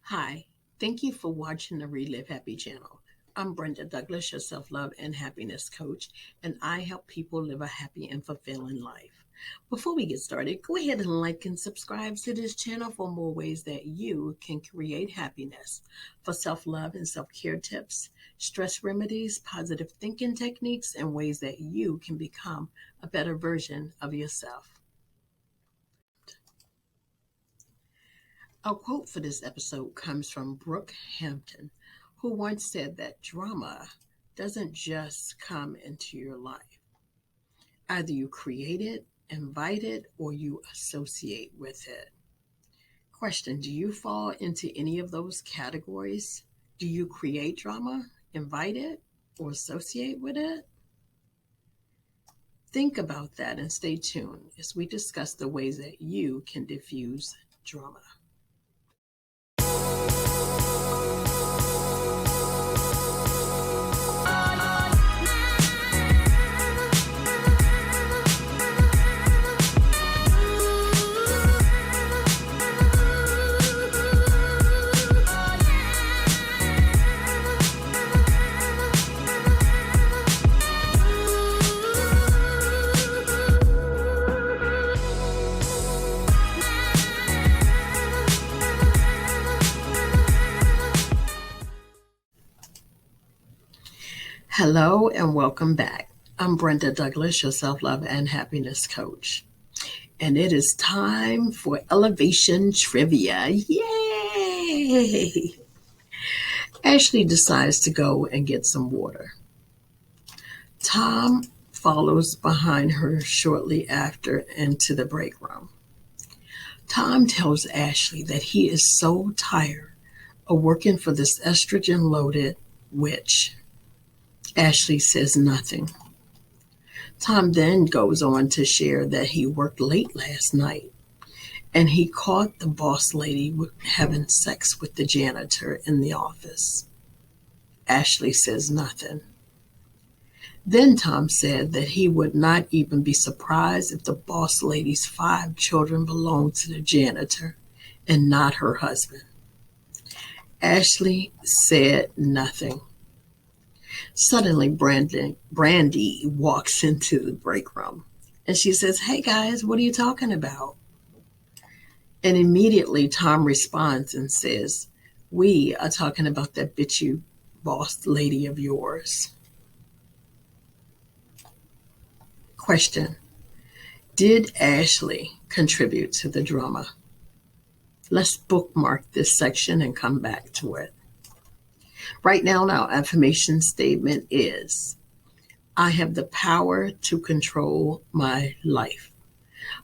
Hi, thank you for watching the Relive Happy channel. I'm Brenda Douglas, your self love and happiness coach, and I help people live a happy and fulfilling life. Before we get started, go ahead and like and subscribe to this channel for more ways that you can create happiness. For self love and self care tips, stress remedies, positive thinking techniques, and ways that you can become a better version of yourself. Our quote for this episode comes from Brooke Hampton, who once said that drama doesn't just come into your life. Either you create it, invite it, or you associate with it. Question: do you fall into any of those categories? Do you create drama, invite it, or associate with it? Think about that and stay tuned as we discuss the ways that you can diffuse drama. Hello and welcome back. I'm Brenda Douglas, your self-love and happiness coach. And it is time for elevation trivia. Yay! Ashley decides to go and get some water. Tom follows behind her shortly after into the break room. Tom tells Ashley that he is so tired of working for this estrogen-loaded witch. Ashley says nothing. Tom then goes on to share that he worked late last night and he caught the boss lady having sex with the janitor in the office. Ashley says nothing. Then Tom said that he would not even be surprised if the boss lady's 5 children belonged to the janitor and not her husband. Ashley said nothing. Suddenly, Brandy walks into the break room and she says, "Hey guys, what are you talking about?" And immediately Tom responds and says, "We are talking about that bitchy boss lady of yours." Question: did Ashley contribute to the drama? Let's bookmark this section and come back to it. Right now, our affirmation statement is, I have the power to control my life.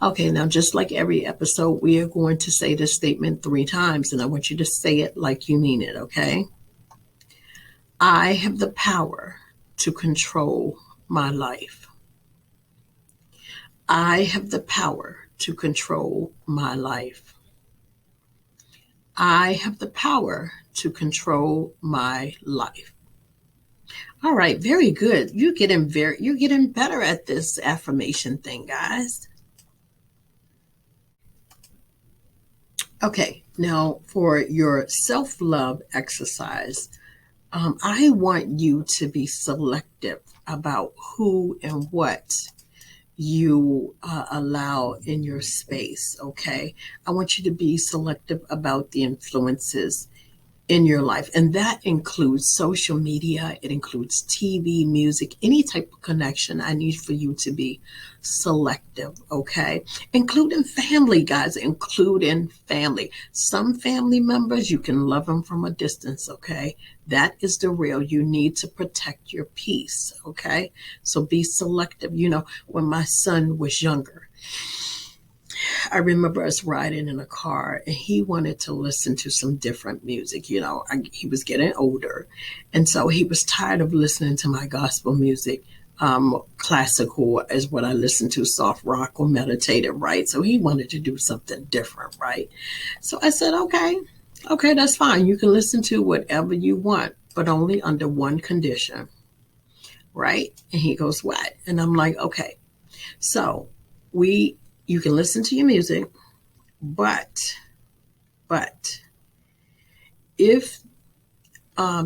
Okay, now just like every episode, we are going to say this statement 3 times, and I want you to say it like you mean it, okay? I have the power to control my life. I have the power to control my life. I have the power to control my life. All right, very good. You're getting better at this affirmation thing, guys. Okay, now for your self-love exercise, I want you to be selective about who and what you allow in your space, okay? I want you to be selective about the influences in your life. And that includes social media. It includes TV, music, any type of connection. I need for you to be selective, okay? Including family, guys, including family. Some family members, you can love them from a distance, okay? That is the real. You need to protect your peace, okay? So be selective. You know, when my son was younger, I remember us riding in a car and he wanted to listen to some different music. You know, he was getting older. And so he was tired of listening to my gospel music. Classical is what I listen to, soft rock or meditative, right? So he wanted to do something different, right? So I said, okay, that's fine. You can listen to whatever you want, but only under one condition, right? And he goes, what? And I'm like, okay. So you can listen to your music, but If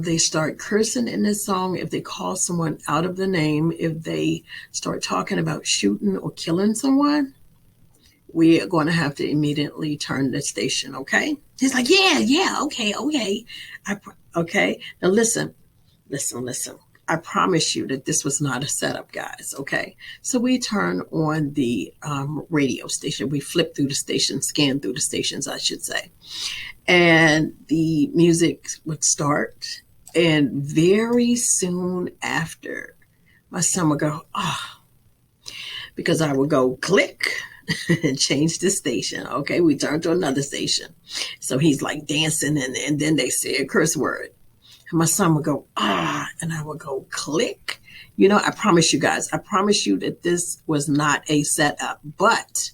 they start cursing in this song, if they call someone out of the name, if they start talking about shooting or killing someone, we are going to have to immediately turn the station, okay? He's like, yeah, okay. Okay, now listen. I promise you that this was not a setup, guys, okay? So we turn on the radio station. We flip through the station, scan through the stations, I should say. And the music would start. And very soon after, my son would go, because I would go click and change the station. Okay, we turn to another station. So he's like dancing, and then they say a curse word. And my son would go, and I would go click. I promise you guys, I promise you that this was not a setup, but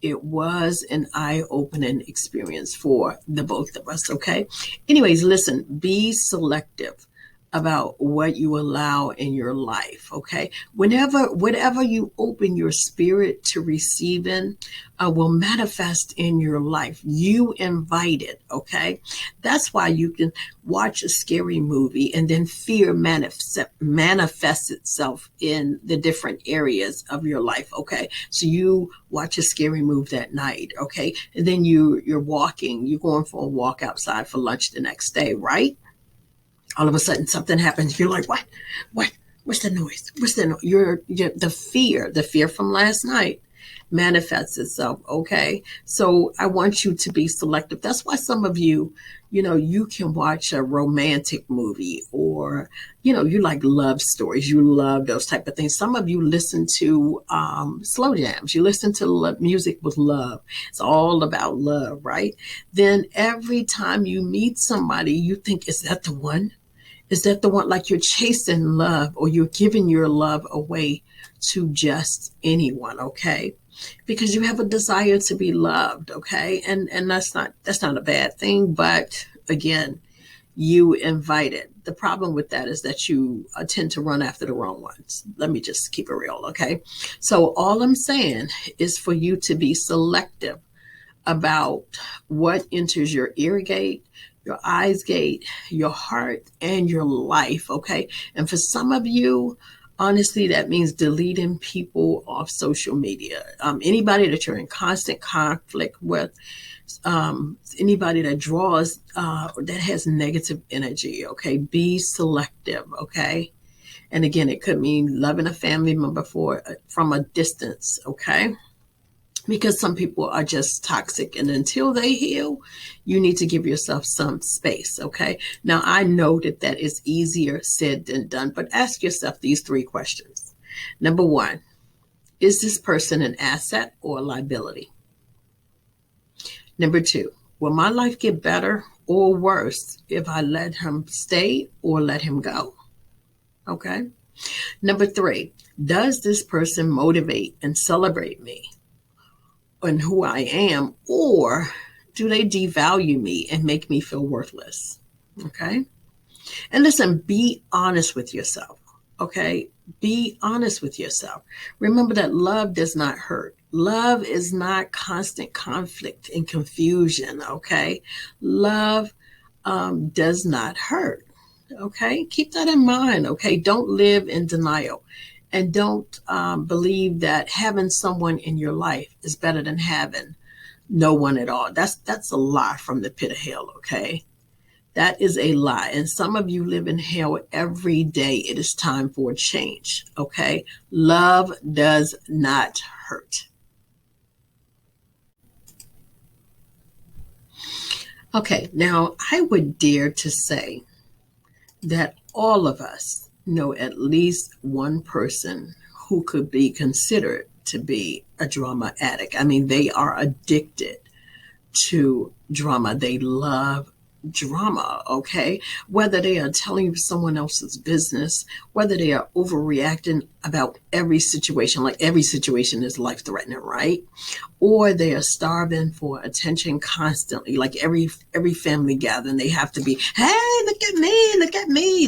it was an eye-opening experience for the both of us, okay? Anyways, listen, be selective about what you allow in your life, okay? Whatever you open your spirit to receiving will manifest in your life. You invite it, okay? That's why you can watch a scary movie and then fear manifests itself in the different areas of your life, okay? So you watch a scary movie that night, okay? And then you're going for a walk outside for lunch the next day, right? All of a sudden something happens. You're like, what? What's the noise? You're the fear from last night manifests itself. Okay. So I want you to be selective. That's why some of you, you can watch a romantic movie, or, you like love stories. You love those type of things. Some of you listen to slow jams. You listen to music with love. It's all about love, right? Then every time you meet somebody, you think, is that the one? Is that the one? Like you're chasing love, or you're giving your love away to just anyone, okay? Because you have a desire to be loved, okay? And that's not a bad thing, but again, you invite it. The problem with that is that you tend to run after the wrong ones. Let me just keep it real, okay? So all I'm saying is for you to be selective about what enters your ear gate, your eyes gate, your heart, and your life, okay? And for some of you, honestly, that means deleting people off social media. Anybody that you're in constant conflict with, anybody that draws, that has negative energy, okay? Be selective, okay? And again, it could mean loving a family member from a distance, okay? Because some people are just toxic, and until they heal, you need to give yourself some space, okay? Now, I know that is easier said than done, but ask yourself these 3 questions. Number 1, is this person an asset or a liability? Number 2, will my life get better or worse if I let him stay or let him go? Okay? Number 3, does this person motivate and celebrate me and who I am, or do they devalue me and make me feel worthless? Okay. And listen, be honest with yourself. Okay. Be honest with yourself. Remember that love does not hurt. Love is not constant conflict and confusion. Okay. Love does not hurt. Okay. Keep that in mind. Okay. Don't live in denial. And don't believe that having someone in your life is better than having no one at all. That's a lie from the pit of hell, okay? That is a lie. And some of you live in hell every day. It is time for a change, okay? Love does not hurt. Okay, now I would dare to say that all of us know at least one person who could be considered to be a drama addict. I mean, they are addicted to drama. They love drama, okay? Whether they are telling someone else's business, whether they are overreacting about every situation, like every situation is life-threatening, right? Or they are starving for attention constantly, like every family gathering, they have to be, hey, look at me.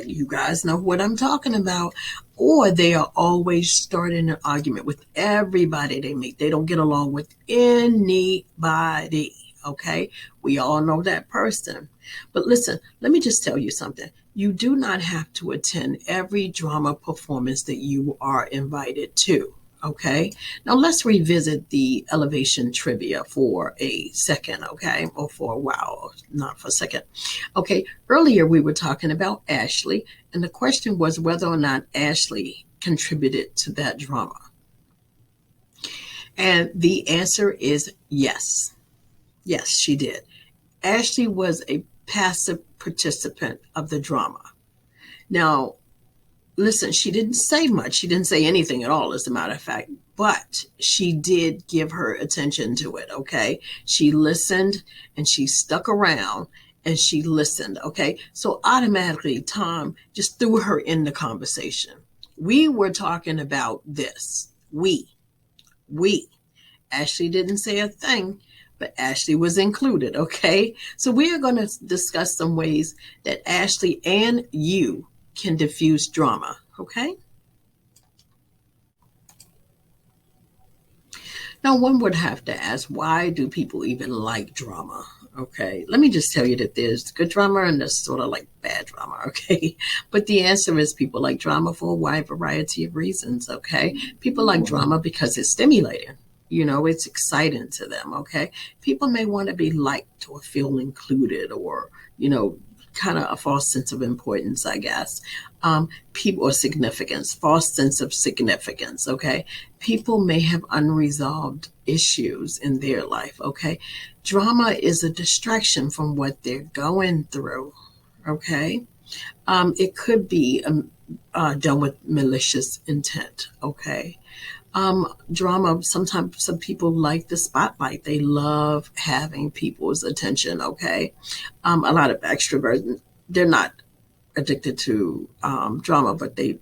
You guys know what I'm talking about. Or they are always starting an argument with everybody they meet. They don't get along with anybody. Okay. We all know that person. But listen, let me just tell you something. You do not have to attend every drama performance that you are invited to. Okay. Now let's revisit the elevation trivia for a second. Okay. Or for a while, not for a second. Okay. Earlier we were talking about Ashley, and the question was whether or not Ashley contributed to that drama. And the answer is yes. Yes, she did. Ashley was a passive participant of the drama. Now, listen, she didn't say much. She didn't say anything at all, as a matter of fact, but she did give her attention to it, okay? She listened and she stuck around and she listened, okay? So automatically, Tom just threw her in the conversation. We were talking about this. We. Ashley didn't say a thing, but Ashley was included, okay? So we are going to discuss some ways that Ashley and you can diffuse drama, okay? Now, one would have to ask, why do people even like drama? Okay, let me just tell you that there's good drama and there's sort of like bad drama, okay? But the answer is people like drama for a wide variety of reasons, okay? People like drama because it's stimulating. You know, it's exciting to them, okay? People may want to be liked or feel included or, you know, kind of a false sense of importance, I guess. People or significance, false sense of significance, okay? People may have unresolved issues in their life, okay? Drama is a distraction from what they're going through, okay? It could be done with malicious intent, okay? Drama, sometimes some people like the spotlight. They love having people's attention, okay? A lot of extroverts, they're not addicted to drama, but they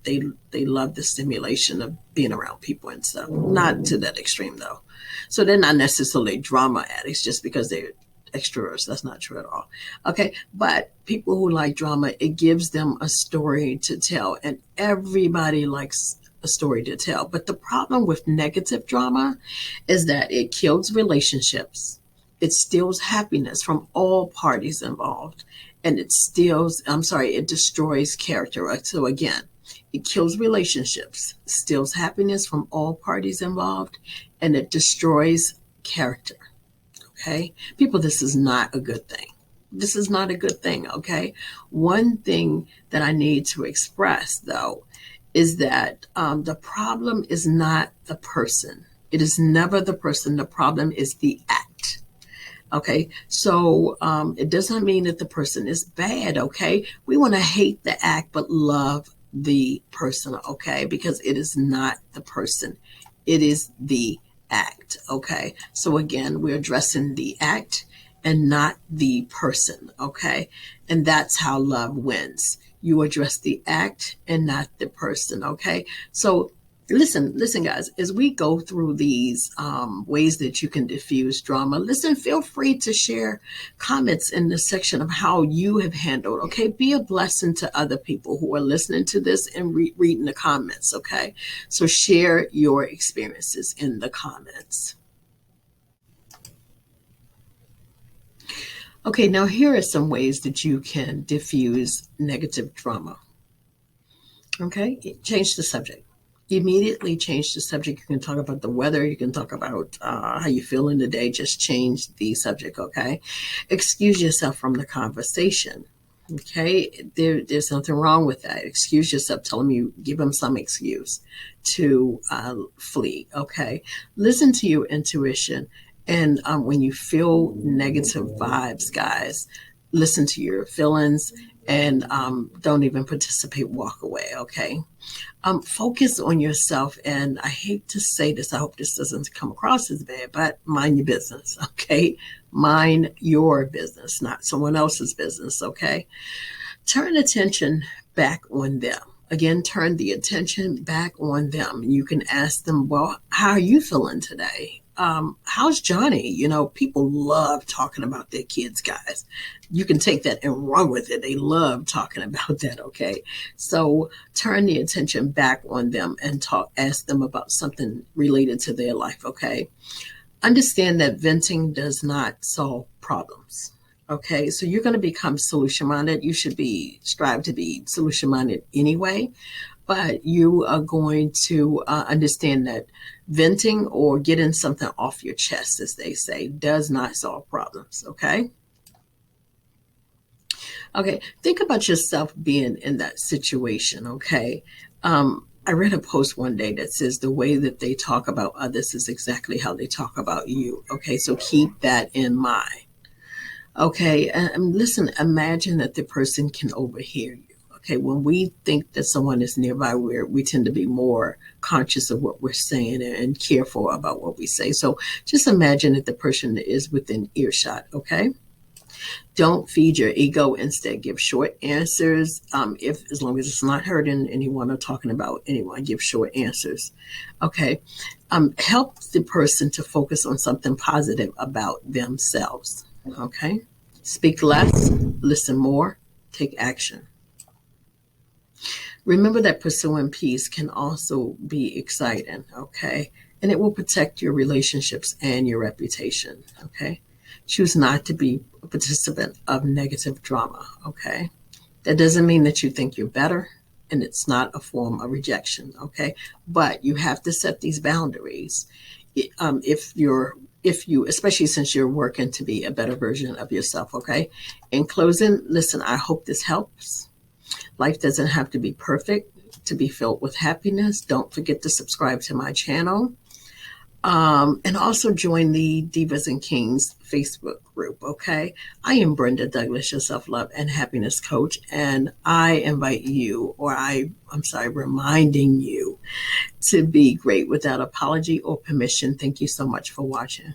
love the stimulation of being around people and stuff. Not to that extreme, though. So they're not necessarily drama addicts just because they're extroverts. That's not true at all. Okay, but people who like drama, it gives them a story to tell, and everybody likes a story to tell. But the problem with negative drama is that it kills relationships. It steals happiness from all parties involved. And it destroys character. So again, it kills relationships, steals happiness from all parties involved, and it destroys character. Okay? People, this is not a good thing. This is not a good thing, okay? One thing that I need to express, though, is that the problem is not the person. It is never the person. The problem is the act. Okay, so it does not mean that the person is bad, okay? We want to hate the act but love the person, okay? Because it is not the person. It is the act, okay? So again, we're addressing the act and not the person, okay? And that's how love wins. You address the act and not the person, okay? So listen, guys, as we go through these ways that you can diffuse drama, listen, feel free to share comments in the section of how you have handled, okay? Be a blessing to other people who are listening to this and reading the comments, okay? So share your experiences in the comments. Okay, now here are some ways that you can diffuse negative drama. Okay, change the subject. Immediately change the subject. You can talk about the weather. You can talk about how you feel in the day. Just change the subject, okay? Excuse yourself from the conversation, okay? There's nothing wrong with that. Excuse yourself. Give them some excuse to flee, okay? Listen to your intuition. And when you feel negative vibes, guys, listen to your feelings and don't even participate, walk away, okay? Focus on yourself. And I hate to say this, I hope this doesn't come across as bad, but mind your business, okay? Mind your business, not someone else's business, okay? Turn attention back on them. Again, turn the attention back on them. You can ask them, well, how are you feeling today? How's Johnny? You know, people love talking about their kids, guys. You can take that and run with it. They love talking about that, okay? So turn the attention back on them and ask them about something related to their life, okay? Understand that venting does not solve problems. Okay, so you're going to become solution minded. You should strive to be solution minded anyway, but you are going to understand that venting or getting something off your chest, as they say, does not solve problems. Okay. Okay, think about yourself being in that situation. Okay. I read a post one day that says the way that they talk about others is exactly how they talk about you. Okay, so keep that in mind. Okay, and listen, imagine that the person can overhear you. Okay, when we think that someone is nearby, we tend to be more conscious of what we're saying and careful about what we say. So just imagine that the person is within earshot. Okay. Don't feed your ego. Instead, give short answers. If as long as it's not hurting anyone or talking about anyone, give short answers. Okay. Help the person to focus on something positive about themselves. Okay. Speak less, listen more, take action. Remember that pursuing peace can also be exciting. Okay. And it will protect your relationships and your reputation. Okay. Choose not to be a participant of negative drama. Okay. That doesn't mean that you think you're better, and it's not a form of rejection. Okay. But you have to set these boundaries. If you, especially since you're working to be a better version of yourself. Okay. In closing, listen, I hope this helps. Life doesn't have to be perfect to be filled with happiness. Don't forget to subscribe to my channel. And also join the Divas and Kings Facebook group, okay? I am Brenda Douglas, your self-love and happiness coach, and I invite you, reminding you to be great without apology or permission. Thank you so much for watching.